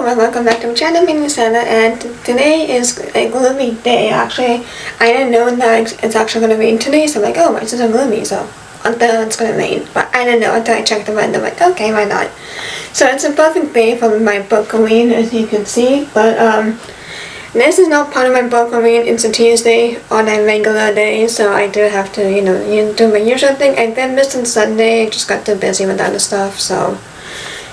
Hello and welcome back to my channel, my name is Anna, and today is a gloomy day. Actually, I didn't know that it's actually going to rain today, so I'm like, oh, why is it so gloomy? So until it's going to rain, but I didn't know until I checked the weather. I'm like, okay, why not? So it's a perfect day for my book reading, as you can see, but this is not part of my book reading. It's a Tuesday on a regular day, so I do have to, do my usual thing. I did miss on Sunday, just got too busy with other stuff, so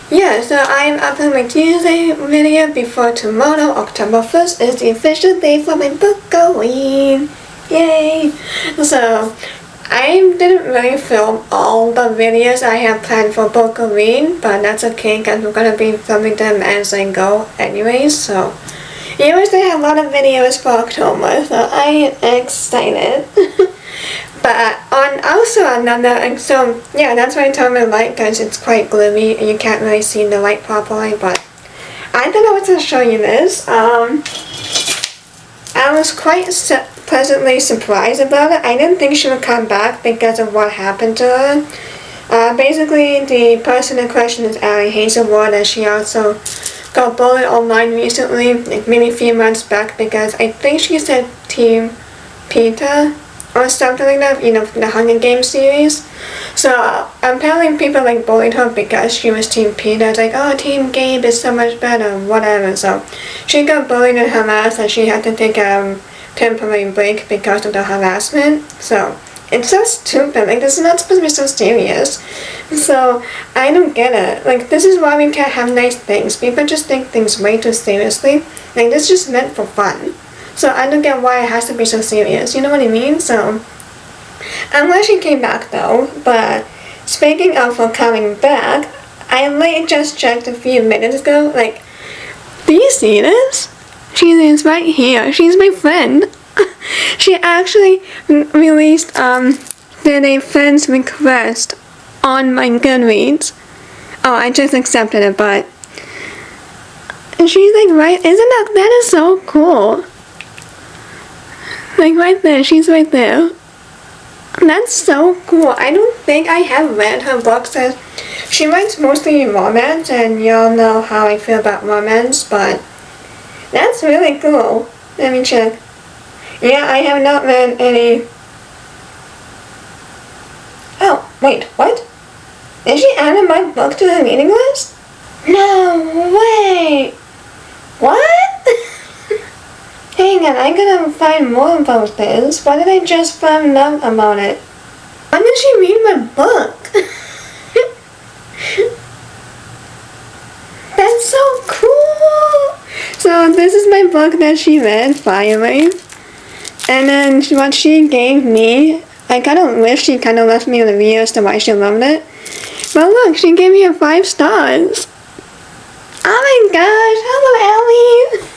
yeah, so I'm uploading my Tuesday video before tomorrow, October 1st, is the official day for my book reading. Yay! So, I didn't really film all the videos I have planned for book reading, but that's okay because we're going to be filming them as I go anyways, so you always have a lot of videos for October, so I am excited. But yeah, that's why I turned my light, because it's quite gloomy and you can't really see the light properly, but I thought I was going to show you this. I was quite pleasantly surprised about it. I didn't think she would come back because of what happened to her. Basically, the person in question is Allie Hazelwood, and she also got bullied online recently, like maybe a few months back, because I think she said Team Peter or something like that, the Hunger Games series. So apparently people bullied her because she was Team Peter. It's like, oh, Team Gabe is so much better, whatever. So she got bullied and harassed, and she had to take a temporary break because of the harassment. So it's so stupid. This is not supposed to be so serious. So I don't get it. This is why we can't have nice things. People just take things way too seriously. This is just meant for fun. So I don't get why it has to be so serious, you know what I mean? So I'm glad she came back though, but speaking of her coming back, I just checked a few minutes ago, do you see this? She is right here. She's my friend. She actually released, did a friend's request on my Goodreads. Oh, I just accepted it, but she's right, that is so cool. Right there, she's right there. That's so cool. I don't think I have read her books. She writes mostly romance, and y'all know how I feel about romance, but that's really cool. Let me check. Yeah, I have not read any. Oh, wait, what? Did she add my book to her reading list? No way! What? Hang on, I'm gonna find more about this. Why did I just find out about it? When did she read my book? That's so cool! So this is my book that she read, finally. And then what she gave me, I kind of wish she kind of left me a review as to why she loved it. But look, she gave me a 5 stars. Oh my gosh, hello Ellie!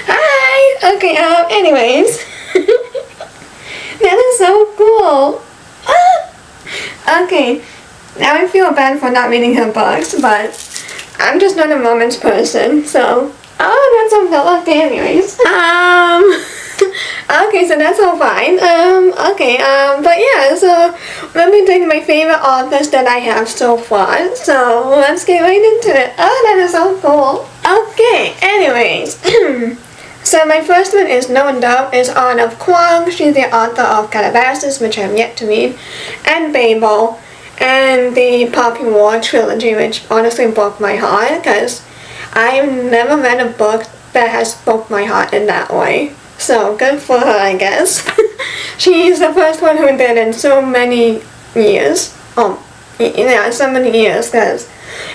Hi! Okay, anyways. That is so cool. Okay, now I feel bad for not reading her books, but I'm just not a romance person, so that's so okay, anyways. Okay, so that's all fine. But yeah, so let me take my favorite authors that I have so far. So let's get right into it. Oh, that is so cool. Okay, anyways. So my first one is No Doubt is Anna Kwong. She's the author of Calabasas, which I have yet to read, and Babel, and the Poppy War trilogy, which honestly broke my heart, because I've never read a book that has broke my heart in that way. So good for her, I guess. She's the first one who did in so many years. So many years, because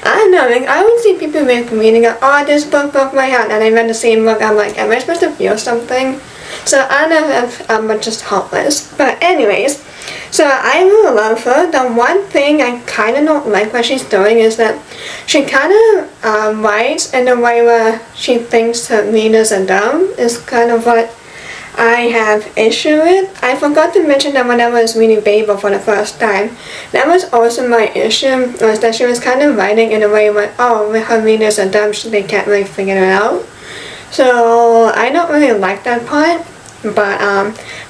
I don't know, I always see people reading it, oh, this book broke my heart, and I read the same book, I'm like, am I supposed to feel something? So I don't know if I'm just heartless. But anyways, so I really love her. The one thing I kind of don't like what she's doing is that she kind of writes in a way where she thinks her readers are dumb, is kind of what I have issue with. I forgot to mention that when I was reading Babel for the first time, that was also my issue, was that she was kind of writing in a way where, oh, her readers are dumb, so they can't really figure it out. So I don't really like that part. But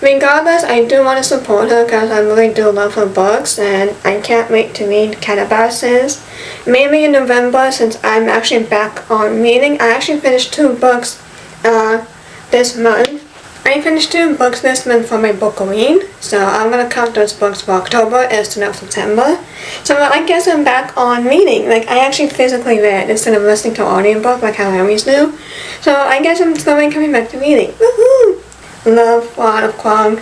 regardless, I do want to support her because I really do love her books, and I can't wait to read Calabasas. Maybe in November, since I'm actually back on reading. I actually finished 2 books this month. I finished 2 books this month for my book read, so I'm gonna count those books for October instead of September. So I guess I'm back on reading. Like, I actually physically read instead of listening to audiobook like how I always do. So I guess I'm slowly coming back to reading. Woohoo! Love Wad of Kwong.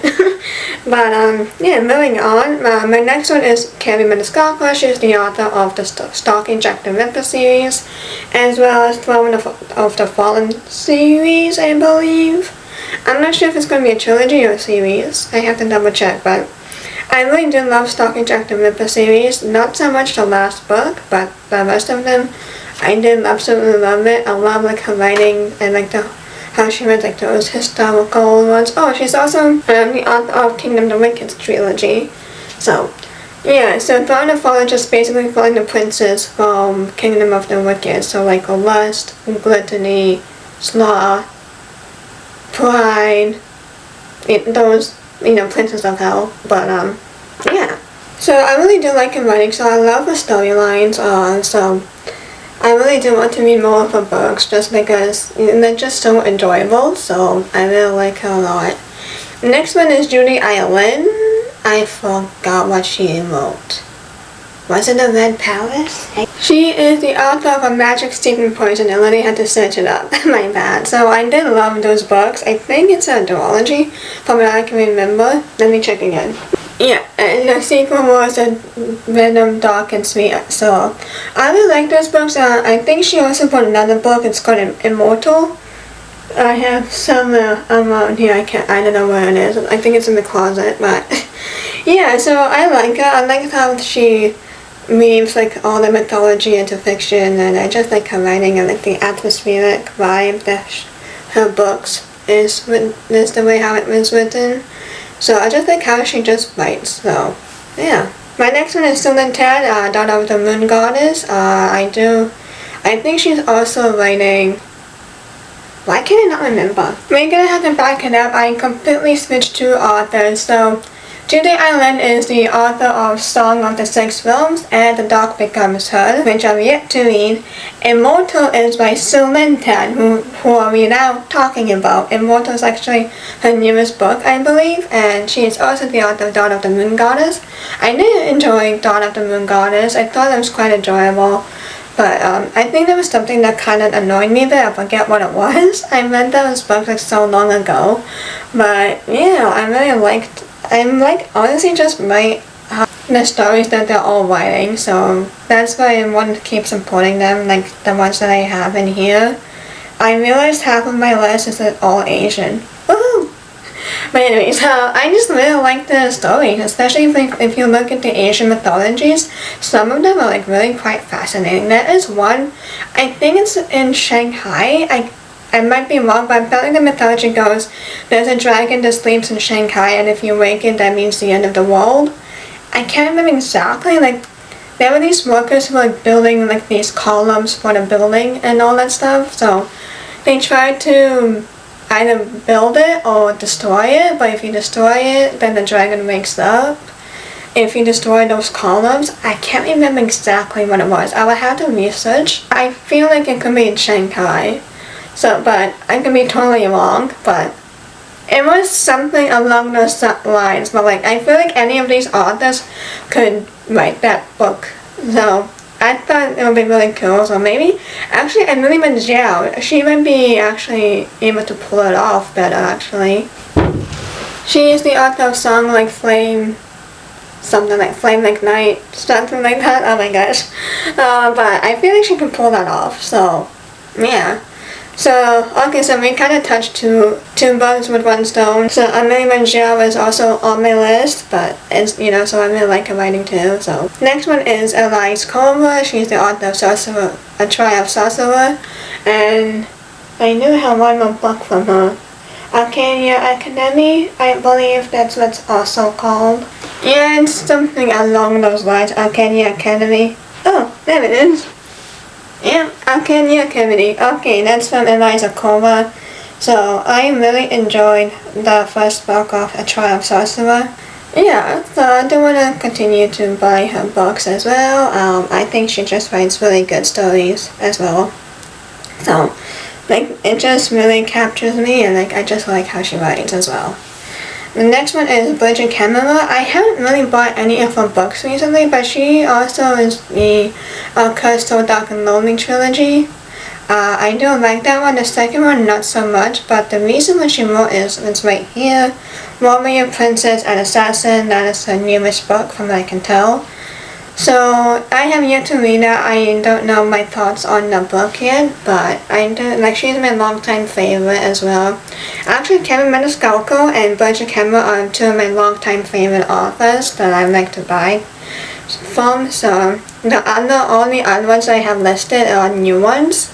But yeah, moving on. My next one is Carrie Maniscalco. She's the author of the Stalking Jack the Ripper series, as well as Throne of the Fallen series, I believe. I'm not sure if it's going to be a trilogy or a series. I have to double check, but I really do love Stalking Jack the Ripper series. Not so much the last book, but the rest of them, I did absolutely love it. I love like her writing and like how she read like those historical ones. Oh, she's also the author of Kingdom of the Wicked trilogy. So yeah, so Throne of the Fallen just basically following the princes from Kingdom of the Wicked. So like Lust, Gluttony, Sloth, Pride, those, princes of hell. But yeah. So I really do like her writing, so I love the storylines, so I really do want to read more of her books just because they're just so enjoyable, so I really like her a lot. Next one is Judy Ireland. I forgot what she wrote. Was it The Red Palace? She is the author of A Magic Steeping Poison. I literally had to search it up. My bad. So I did love those books. I think it's a duology from what I can remember. Let me check again. Yeah, and the sequel was a Venom, Dark and Sweet. So I really like those books. I think she also wrote another book. It's called Immortal. I have some around here. I don't know where it is. I think it's in the closet. But yeah, so I like her. I like how she weaves like all the mythology into fiction, and I just like her writing and like the atmospheric vibe that her books is the way how it was written. So I just like how she just writes, so yeah. My next one is Silent Ted, Daughter of the Moon Goddess. I think she's also writing, why can I not remember? We're gonna have to back it up. I completely switched to authors, so Judy Ireland is the author of Song of the Six Realms and The Dark Becomes Her, which I've yet to read. Immortal is by Silent Ted, who are we now talking about. Immortal is actually her newest book, I believe, and she is also the author of Dawn of the Moon Goddess. I did enjoy Dawn of the Moon Goddess. I thought it was quite enjoyable, but I think there was something that kind of annoyed me there. I forget what it was. I read those books like so long ago, but yeah, I really liked. I'm like honestly just write the stories that they're all writing, so that's why I want to keep supporting them, like the ones that I have in here. I realized half of my list is all Asian. Woohoo! But anyways, I just really like the stories, especially if you look at the Asian mythologies. Some of them are like really quite fascinating. There is one, I think it's in Shanghai. I might be wrong, but apparently the mythology goes, there's a dragon that sleeps in Shanghai, and if you wake it, that means the end of the world. I can't remember exactly, like, there were these workers who were like building like these columns for the building and all that stuff, so they tried to either build it or destroy it, but if you destroy it, then the dragon wakes up. If you destroy those columns, I can't remember exactly what it was. I would have to research. I feel like it could be in Shanghai. So, but I could be totally wrong, but it was something along those lines. But like, I feel like any of these authors could write that book. So I thought it would be really cool. So maybe, actually, and Lily Manziel, she might be actually able to pull it off better. Actually, she is the author of Song Like Flame, something like Flame Like Night, something like that. Oh my gosh! But I feel like she could pull that off. So yeah. So, okay, so we kind of touched two birds with one stone. So, Amélie Manziel is also on my list, but it's, so I really like her writing too. So, next one is Elise Comer. She's the author of Sorcerer, A Trial of Sorcerer, and I knew I had one more book from her. Arcania Academy, I believe that's what's also called. Yeah, it's something along those lines, Arcania Academy. Oh, there it is. Yeah, Arcania Academy. Okay, that's from Eliza Comer. So I really enjoyed the first book of A Trial of Sorcerer. Yeah, so I do want to continue to buy her books as well. I think she just writes really good stories as well. So, like, it just really captures me, and like I just like how she writes as well. The next one is Bridget Camera. I haven't really bought any of her books recently, but she also is the Cursed So Dark and Lonely trilogy. I do like that one. The second one, not so much, but the reason why she wrote is it's right here. Warrior, Princess, and Assassin. That is her newest book, from what I can tell. So I have yet to read that. I don't know my thoughts on the book yet, but I do like. She's my longtime favorite as well. Actually, Kevin Maniscalco and Bridget Camera are two of my longtime favorite authors that I like to buy from. So all the other ones I have listed are new ones.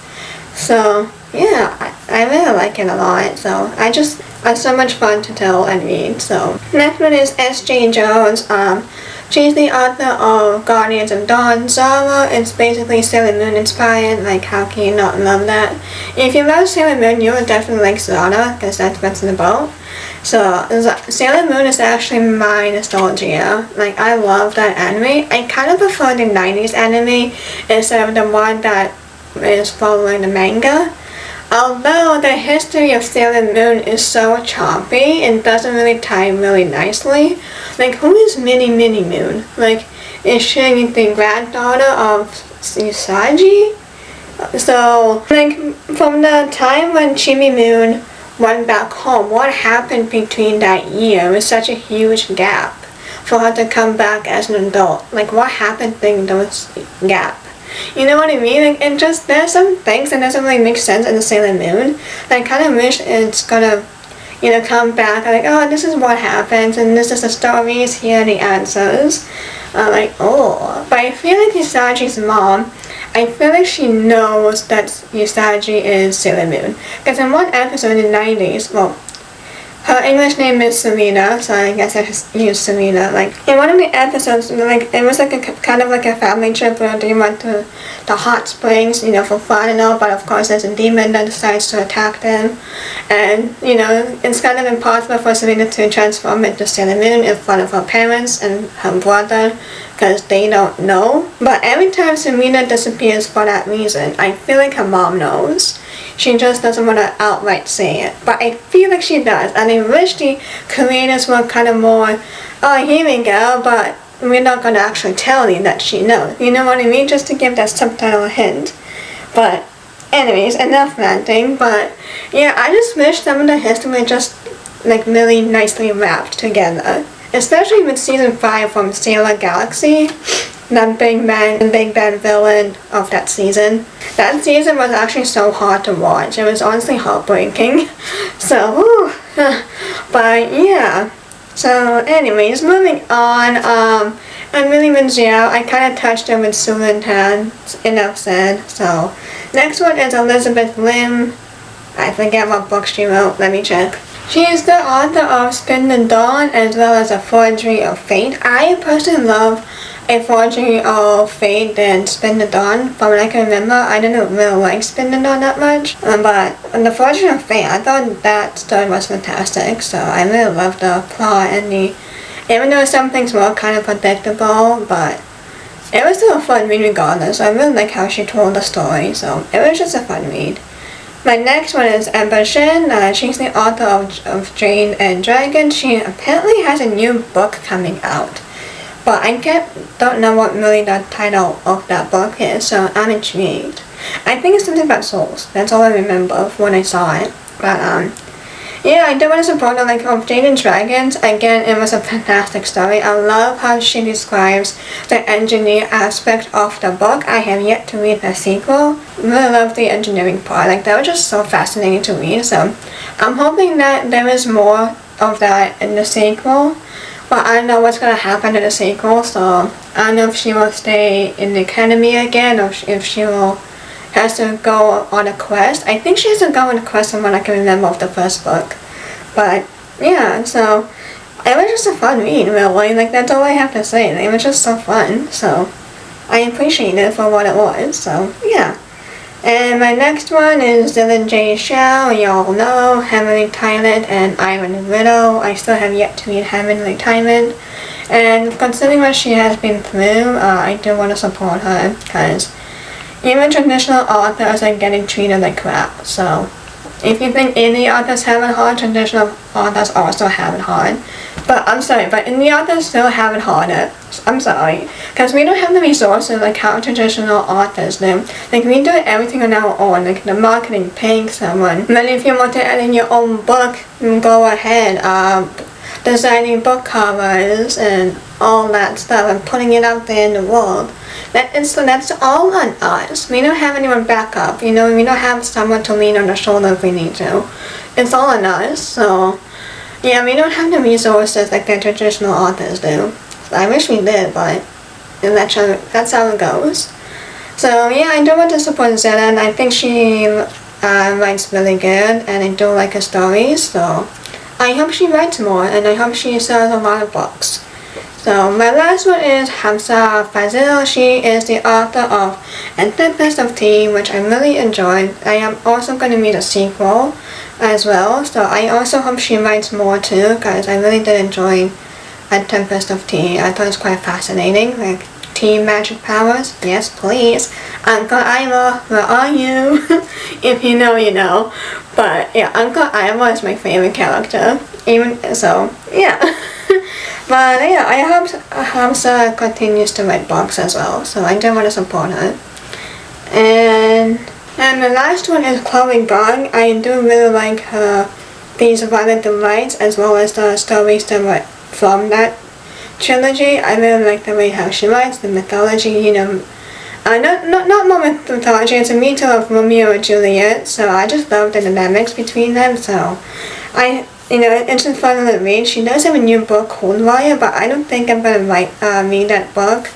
So yeah, I really like it a lot. So it's so much fun to tell and read. So next one is S.J. Jones. She's the author of Guardians of Dawn. Zara, it's basically Sailor Moon inspired. Like, how can you not love that? If you love Sailor Moon, you would definitely like Zara, because that's what it's about. So Sailor Moon is actually my nostalgia. Like, I love that anime. I kind of prefer the 90s anime instead of the one that is following the manga. Although the history of Sailor Moon is so choppy and doesn't really tie really nicely. Like, who is Minnie Moon? Like, is she the granddaughter of Usagi? So, like, from the time when Chibi Moon went back home, what happened between that year was such a huge gap for her to come back as an adult. Like, what happened in those gap? You know what I mean? Like, it just, there's some things that doesn't really make sense in the Sailor Moon. I kind of wish it's gonna, come back, like, oh, this is what happens, and this is the stories, here are the answers. Like, oh. But I feel like Usagi's mom, I feel like she knows that Usagi is Sailor Moon. Because in one episode in the 90s, well, her English name is Serena, so I guess I just use Serena. Like, in one of the episodes, like, it was like a kind of like a family trip where they went to the hot springs, for fun and all, but of course there's a demon that decides to attack them. And, it's kind of impossible for Serena to transform into Sailor Moon in front of her parents and her brother, because they don't know. But every time Serena disappears for that reason, I feel like her mom knows. She just doesn't want to outright say it. But I feel like she does. And I wish the creators were kind of more, oh, here we go, but we're not going to actually tell you that she knows. You know what I mean? Just to give that subtitle hint. But anyways, enough ranting. But yeah, I just wish some of the history were just like really nicely wrapped together. Especially with season 5 from Sailor Galaxy. That big bad villain of that season. That season was actually so hard to watch. It was honestly heartbreaking. So, but yeah. So anyways, moving on. Amelie Manziel, I kind of touched her with Sulan Tan. Enough said. So, next one is Elizabeth Lim. I forget what book she wrote. Let me check. She is the author of Spin the Dawn as well as A Forgery of Fate. I personally love A Forgery of Fate than Spin the Dawn. From what I can remember, I didn't really like Spin the Dawn that much. But The Forgery of Fate, I thought that story was fantastic. So I really loved the plot and even though some things were kind of predictable, but it was still a fun read regardless. I really like how she told the story, so it was just a fun read. My next one is Amber Shin. She's the author of Jane and Dragon. She apparently has a new book coming out. But I don't know what really the title of that book is, so I'm intrigued. I think it's something about souls. That's all I remember when I saw it. But yeah, I do want to support the of Jane and Dragons. Again, it was a fantastic story. I love how she describes the engineer aspect of the book. I have yet to read the sequel. Really love the engineering part. That was just so fascinating to read. So I'm hoping that there is more of that in the sequel. But I don't know what's going to happen in the sequel. So I don't know if she will stay in the academy again or if she will has to go on a quest. I think she has to go on a quest from what I can remember of the first book. But yeah, so it was just a fun read, really. That's all I have to say. It was just so fun. So I appreciate it for what it was. So yeah. And my next one is Dylan J. Shao, y'all know, Heavenly Tyrant and Iron Widow. I still have yet to read Heavenly Tyrant. And considering what she has been through, I do want to support her, because even traditional authors are getting treated like crap. So if you think indie authors have it hard, traditional authors also have it hard. But I'm sorry, but indie authors still have it harder. I'm sorry. Because we don't have the resources like how traditional authors do. Like, we do everything on our own, like the marketing, paying someone. And then if you want to edit your own book, go ahead. Designing book covers and all that stuff and putting it out there in the world. That's all on us. We don't have anyone back up, we don't have someone to lean on the shoulder if we need to. It's all on us, so yeah, we don't have the resources like the traditional authors do. I wish we did, but that's how it goes. So yeah, I do want to support Zeta, and I think she writes really good, and I do like her stories, so I hope she writes more, and I hope she sells a lot of books. So my last one is Hamza Fazil. She is the author of A Tempest of Tea, which I really enjoyed. I am also going to read a sequel as well, so I also hope she writes more too, because I really did enjoy A Tempest of Tea. I thought it was quite fascinating, like tea magic powers. Yes, please. Uncle Imo, where are you? If you know, you know. But yeah, Uncle Imo is my favorite character. Even so, yeah. But yeah, I hope Hamza continues to write books as well, so I do want to support her. And the last one is Chloe Gong. I do really like her, these Violet Delights, as well as the stories that were from that trilogy. I really like the way how she writes, the mythology, not more mythology, it's a retell of Romeo and Juliet, so I just love the dynamics between them, so it's just fun to read. She does have a new book called Wire, but I don't think I'm going to read that book.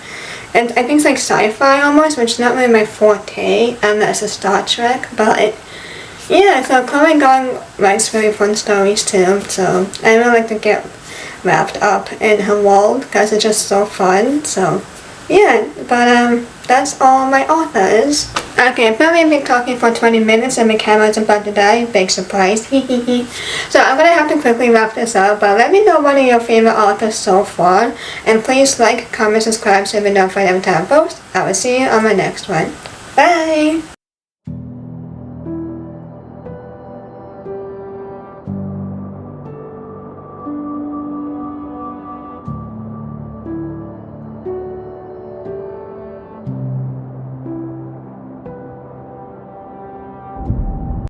And I think it's like sci-fi almost, which is not really my forte, unless it's Star Trek, but yeah, so Chloe Gong writes very fun stories too, so I really like to get wrapped up in her world, because it's just so fun, so yeah, but that's all my authors. Okay, apparently I've been talking for 20 minutes and my camera's about to die. Big surprise. So I'm gonna have to quickly wrap this up, but let me know one of your favorite authors so far. And please like, comment, subscribe so you'll be notified every time I post. I will see you on my next one. Bye!